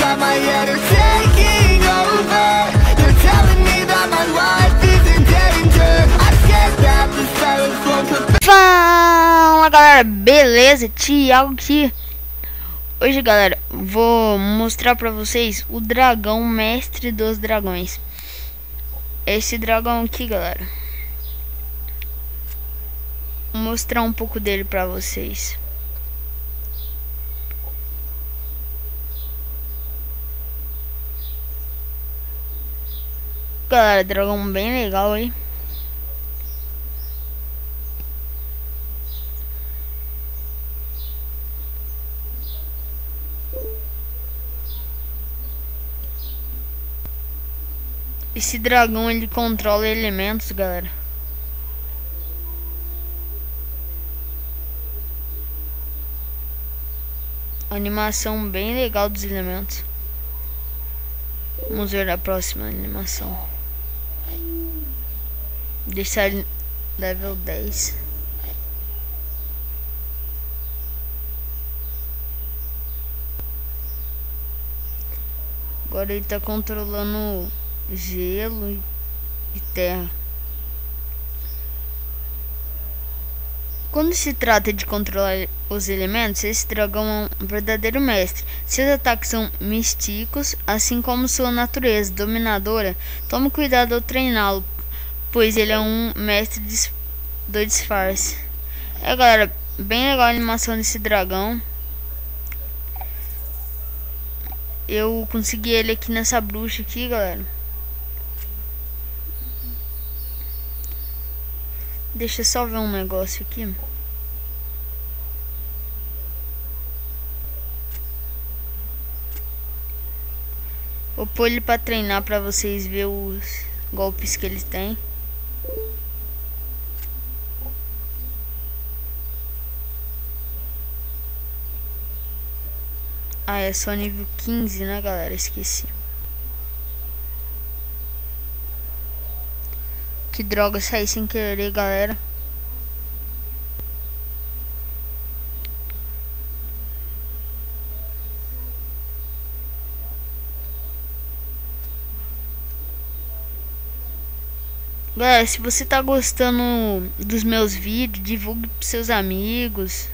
that my head are taking over. You're telling me that my life is in danger. I can't that the silence won't compare. Fala galera, beleza? Thiago aqui. Hoje galera, vou mostrar pra vocês o dragão mestre dos dragões. Esse dragão aqui galera, vou mostrar um pouco dele pra vocês. Galera, dragão bem legal aí. Esse dragão ele controla elementos, galera. Animação bem legal dos elementos. Vamos ver a próxima animação. Deixar level 10. Agora ele tá controlando gelo e terra. Quando se trata de controlar os elementos, esse dragão é um verdadeiro mestre. Seus ataques são místicos, assim como sua natureza dominadora. Tome cuidado ao treiná-lo, pois ele é um mestre do disfarce. Galera, bem legal a animação desse dragão. Eu consegui ele aqui nessa bruxa aqui, galera. Deixa eu só ver um negócio aqui. Vou pôr ele pra treinar pra vocês verem os golpes que ele tem. Ah, é só nível 15, né, galera? Esqueci. Que droga, saí sem querer, galera. Galera, se você tá gostando dos meus vídeos, divulgue pros seus amigos.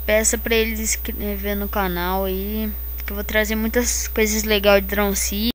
Peça pra eles se inscrever no canal aí, que eu vou trazer muitas coisas legais de Dragon City.